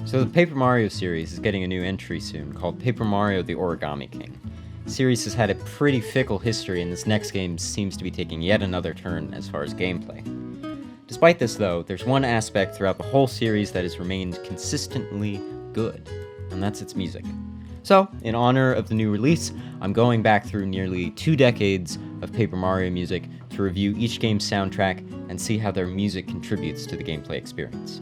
So the Paper Mario series is getting a new entry soon, called Paper Mario the Origami King. The series has had a pretty fickle history, and this next game seems to be taking yet another turn as far as gameplay. Despite this, though, there's one aspect throughout the whole series that has remained consistently good, and that's its music. So, in honor of the new release, I'm going back through nearly 2 decades of Paper Mario music to review each game's soundtrack and see how their music contributes to the gameplay experience.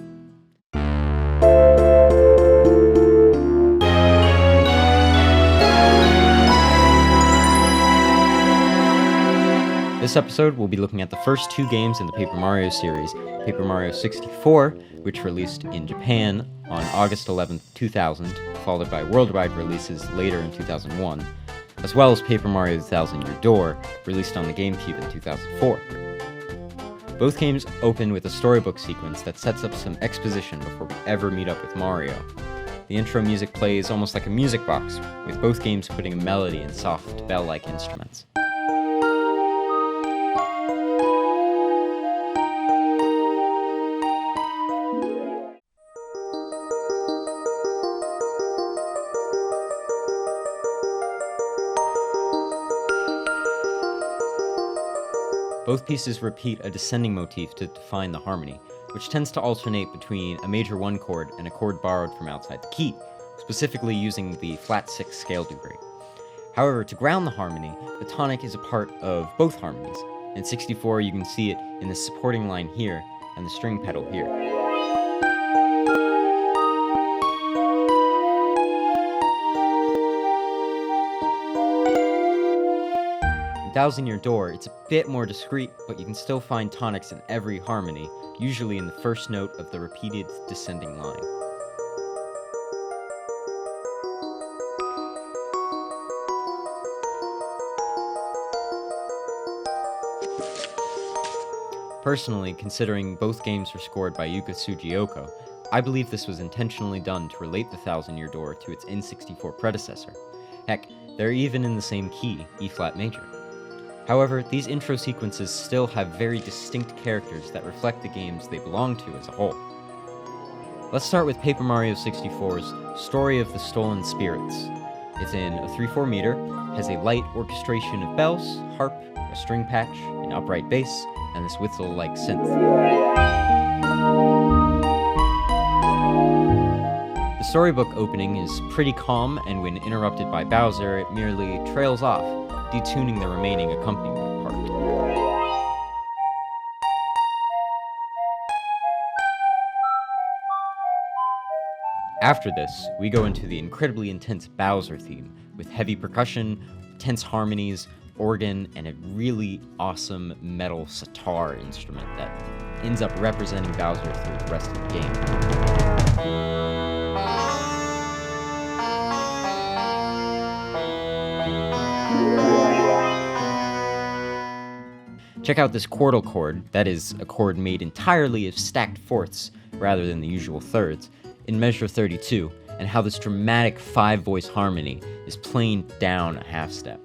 This episode, we'll be looking at the first 2 games in the Paper Mario series, Paper Mario 64, which released in Japan on August 11, 2000, followed by worldwide releases later in 2001, as well as Paper Mario the ThousandYear Door, released on the GameCube in 2004. Both games open with a storybook sequence that sets up some exposition before we ever meet up with Mario. The intro music plays almost like a music box, with both games putting a melody in soft, bell-like instruments. Both pieces repeat a descending motif to define the harmony, which tends to alternate between a major 1 chord and a chord borrowed from outside the key, specifically using the flat 6 scale degree. However, to ground the harmony, the tonic is a part of both harmonies. In 64, you can see it in the supporting line here and the string pedal here. ThousandYear Door, it's a bit more discreet, but you can still find tonics in every harmony, usually in the first note of the repeated descending line. Personally, considering both games were scored by Yuka Tsujioko, I believe this was intentionally done to relate the ThousandYear Door to its N64 predecessor. Heck, they're even in the same key, E-flat major. However, these intro sequences still have very distinct characters that reflect the games they belong to as a whole. Let's start with Paper Mario 64's Story of the Stolen Spirits. It's in a 3/4 meter, has a light orchestration of bells, harp, a string patch, an upright bass, and this whistle-like synth. The storybook opening is pretty calm, and when interrupted by Bowser, it merely trails off, detuning the remaining accompaniment part. After this, we go into the incredibly intense Bowser theme, with heavy percussion, tense harmonies, organ, and a really awesome metal sitar instrument that ends up representing Bowser through the rest of the game. Check out this quartal chord, that is, a chord made entirely of stacked fourths rather than the usual thirds, in measure 32, and how this dramatic 5-voice harmony is playing down a half step.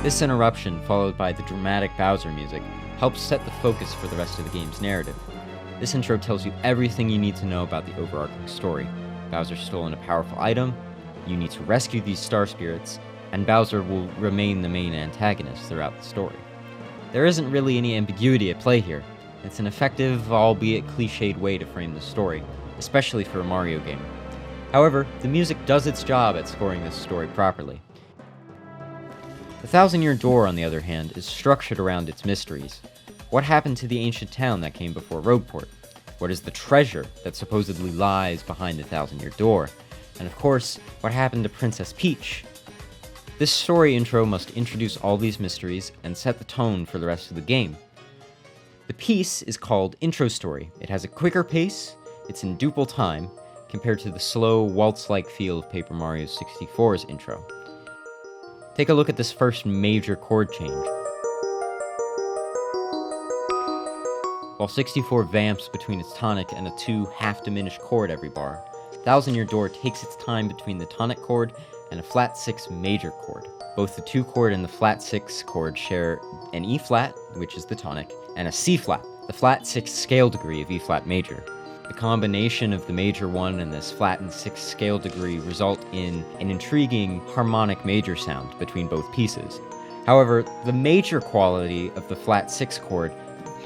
This interruption, followed by the dramatic Bowser music, helps set the focus for the rest of the game's narrative. This intro tells you everything you need to know about the overarching story. Bowser's stolen a powerful item, you need to rescue these star spirits, and Bowser will remain the main antagonist throughout the story. There isn't really any ambiguity at play here. It's an effective, albeit cliched way to frame the story, especially for a Mario game. However, the music does its job at scoring this story properly. The ThousandYear Door, on the other hand, is structured around its mysteries. What happened to the ancient town that came before Rogueport? What is the treasure that supposedly lies behind the ThousandYear Door? And of course, what happened to Princess Peach? This story intro must introduce all these mysteries and set the tone for the rest of the game. The piece is called Intro Story. It has a quicker pace, it's in duple time, compared to the slow, waltz-like feel of Paper Mario 64's intro. Take a look at this first major chord change. While 64 vamps between its tonic and a 2 half-diminished chord every bar, ThousandYear Door takes its time between the tonic chord and a flat 6 major chord. Both the 2-chord and the flat 6 chord share an E flat, which is the tonic, and a C flat, the flat 6 scale degree of E flat major. The combination of the major 1 and this flattened 6 scale degree result in an intriguing harmonic major sound between both pieces. However, the major quality of the flat 6 chord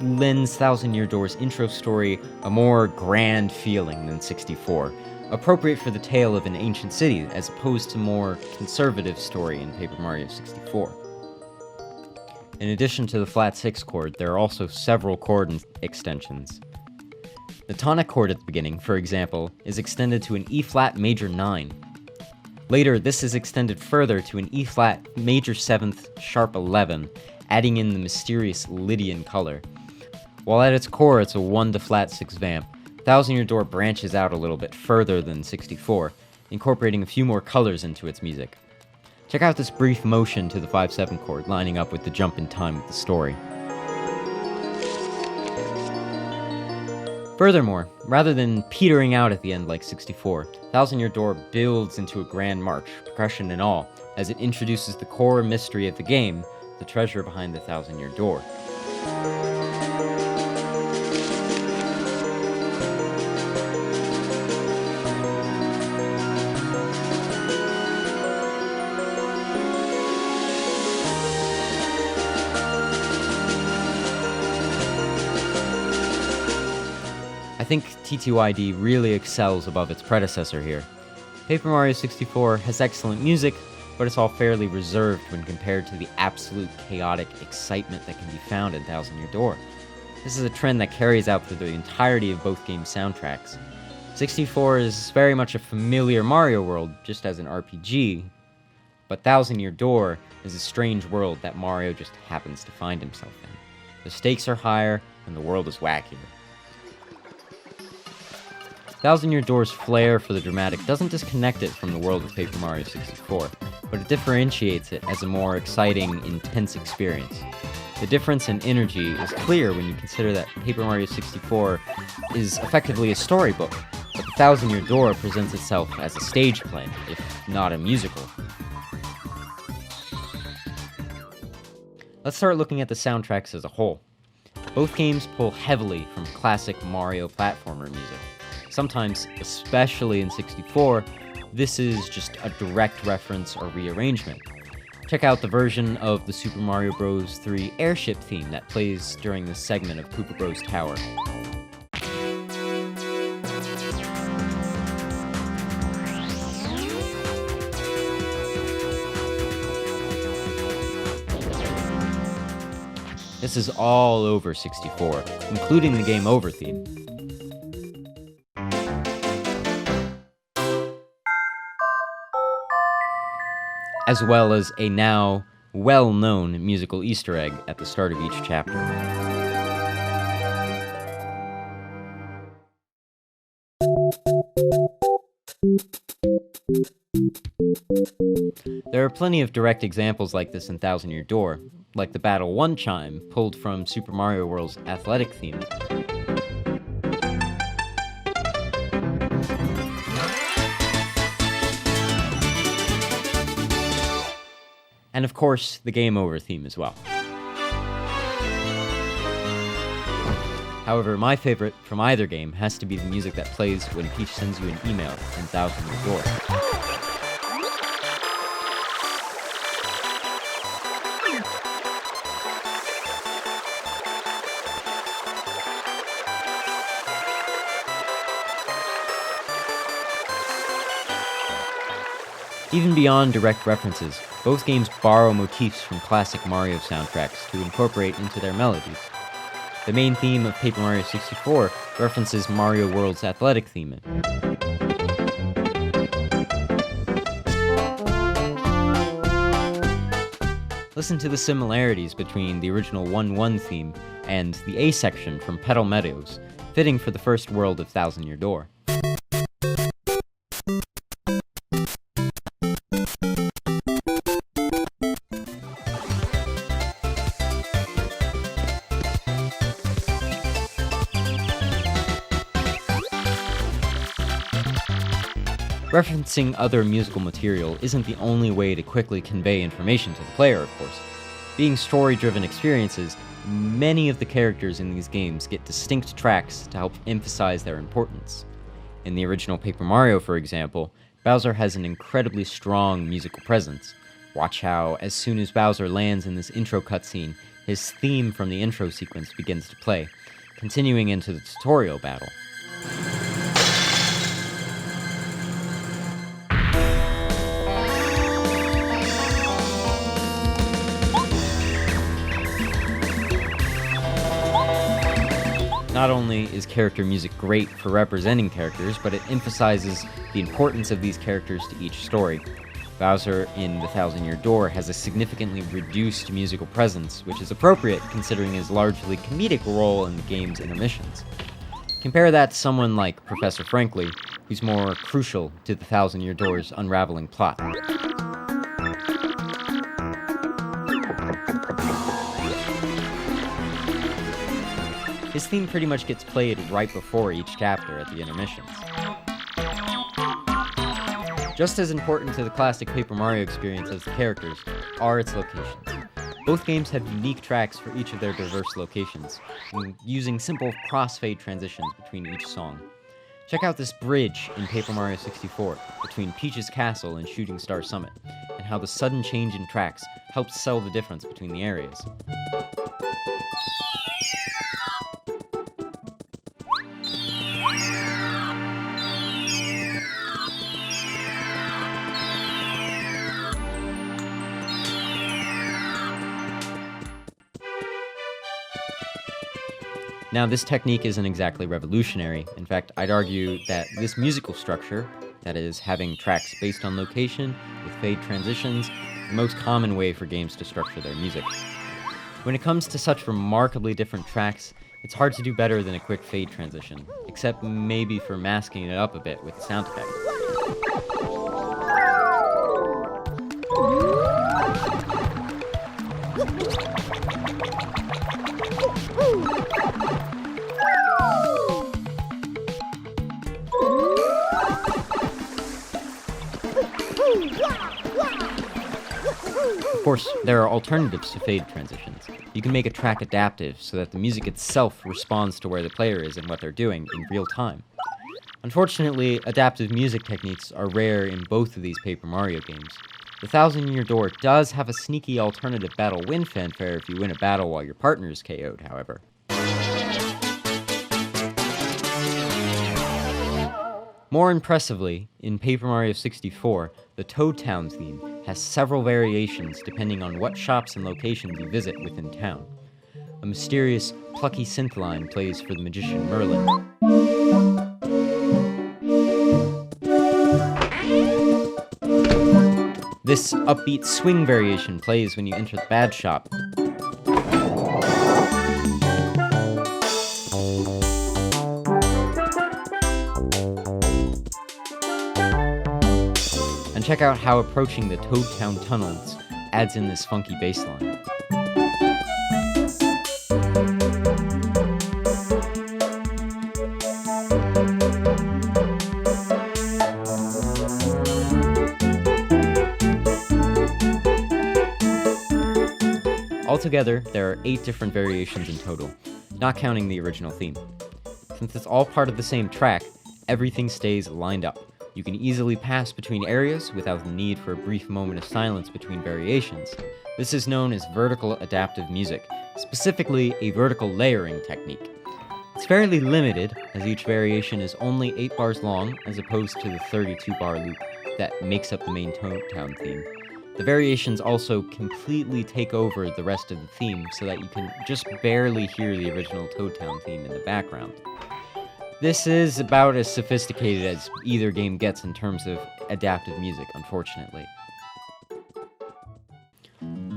lends Thousand Year Door's intro story a more grand feeling than 64, appropriate for the tale of an ancient city as opposed to more conservative story in Paper Mario 64. In addition to the flat 6 chord, there are also several chord extensions. The tonic chord at the beginning, for example, is extended to an E flat major 9. Later, this is extended further to an E flat major 7th sharp 11, adding in the mysterious Lydian color. While at its core it's a 1 to flat 6 vamp, Thousand Year Door branches out a little bit further than 64, incorporating a few more colors into its music. Check out this brief motion to the 5/7 chord, lining up with the jump in time of the story. Furthermore, rather than petering out at the end like 64, Thousand Year Door builds into a grand march, percussion and all, as it introduces the core mystery of the game, the treasure behind the Thousand Year Door. I think T2ID really excels above its predecessor here. Paper Mario 64 has excellent music, but it's all fairly reserved when compared to the absolute chaotic excitement that can be found in Thousand Year Door. This is a trend that carries out through the entirety of both game soundtracks. 64 is very much a familiar Mario world, just as an RPG, but Thousand Year Door is a strange world that Mario just happens to find himself in. The stakes are higher, and the world is wackier. Thousand Year Door's flair for the dramatic doesn't disconnect it from the world of Paper Mario 64, but it differentiates it as a more exciting, intense experience. The difference in energy is clear when you consider that Paper Mario 64 is effectively a storybook, but the Thousand Year Door presents itself as a stage play, if not a musical. Let's start looking at the soundtracks as a whole. Both games pull heavily from classic Mario platformer music. Sometimes, especially in 64, this is just a direct reference or rearrangement. Check out the version of the Super Mario Bros. 3 airship theme that plays during this segment of Koopa Bros. Tower. This is all over 64, including the Game Over theme. As well as a now well-known musical Easter egg at the start of each chapter. There are plenty of direct examples like this in Thousand Year Door, like the Battle 1 chime pulled from Super Mario World's athletic theme. And of course, the Game Over theme as well. However, my favorite from either game has to be the music that plays when Peach sends you an email in Thousand Year Door. Even beyond direct references, both games borrow motifs from classic Mario soundtracks to incorporate into their melodies. The main theme of Paper Mario 64 references Mario World's athletic theme. Listen to the similarities between the original 1-1 theme and the A section from Petal Meadows, fitting for the first world of Thousand Year Door. Referencing other musical material isn't the only way to quickly convey information to the player, of course. Being story-driven experiences, many of the characters in these games get distinct tracks to help emphasize their importance. In the original Paper Mario, for example, Bowser has an incredibly strong musical presence. Watch how, as soon as Bowser lands in this intro cutscene, his theme from the intro sequence begins to play, continuing into the tutorial battle. Not only is character music great for representing characters, but it emphasizes the importance of these characters to each story. Bowser in the Thousand-Year Door has a significantly reduced musical presence, which is appropriate considering his largely comedic role in the game's intermissions. Compare that to someone like Professor Frankly, who's more crucial to the Thousand-Year Door's unraveling plot. His theme pretty much gets played right before each chapter at the intermissions. Just as important to the classic Paper Mario experience as the characters are its locations. Both games have unique tracks for each of their diverse locations, using simple crossfade transitions between each song. Check out this bridge in Paper Mario 64 between Peach's Castle and Shooting Star Summit, and how the sudden change in tracks helps sell the difference between the areas. Now, this technique isn't exactly revolutionary. In fact, I'd argue that this musical structure, that is, having tracks based on location with fade transitions, is the most common way for games to structure their music. When it comes to such remarkably different tracks, it's hard to do better than a quick fade transition, except maybe for masking it up a bit with a sound effect. Of course, there are alternatives to fade transitions. You can make a track adaptive so that the music itself responds to where the player is and what they're doing in real time. Unfortunately, adaptive music techniques are rare in both of these Paper Mario games. The Thousand-Year Door does have a sneaky alternative battle win fanfare if you win a battle while your partner is KO'd, however. More impressively, in Paper Mario 64, the Toad Town theme has several variations depending on what shops and locations you visit within town. A mysterious, plucky synth line plays for the magician Merlin. This upbeat swing variation plays when you enter the bad shop. And check out how approaching the Toad Town tunnels adds in this funky bass line. Altogether, there are 8 different variations in total, not counting the original theme. Since it's all part of the same track, everything stays lined up. You can easily pass between areas without the need for a brief moment of silence between variations. This is known as vertical adaptive music, specifically a vertical layering technique. It's fairly limited, as each variation is only 8 bars long, as opposed to the 32-bar loop that makes up the main Toad Town theme. The variations also completely take over the rest of the theme, so that you can just barely hear the original Toad Town theme in the background. This is about as sophisticated as either game gets in terms of adaptive music, unfortunately.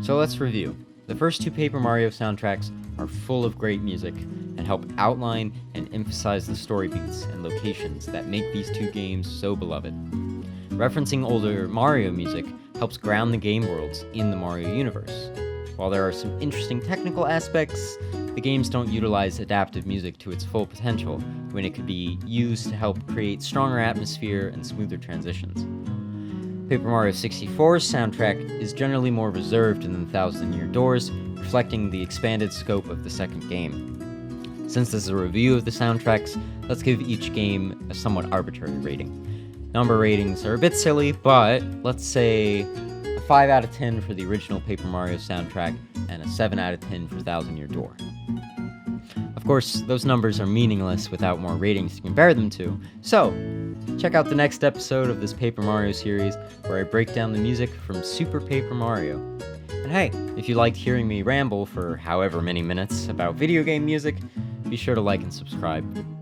So let's review. The first 2 Paper Mario soundtracks are full of great music and help outline and emphasize the story beats and locations that make these 2 games so beloved. Referencing older Mario music helps ground the game worlds in the Mario universe, While there are some interesting technical aspects, the games don't utilize adaptive music to its full potential when it could be used to help create stronger atmosphere and smoother transitions. Paper Mario 64's soundtrack is generally more reserved than Thousand Year Door's, reflecting the expanded scope of the second game. Since this is a review of the soundtracks, let's give each game a somewhat arbitrary rating. Number ratings are a bit silly, but let's say a 5 out of 10 for the original Paper Mario soundtrack and a 7 out of 10 for Thousand Year Door. Of course, those numbers are meaningless without more ratings to compare them to, so check out the next episode of this Paper Mario series where I break down the music from Super Paper Mario. And hey, if you liked hearing me ramble for however many minutes about video game music, be sure to like and subscribe.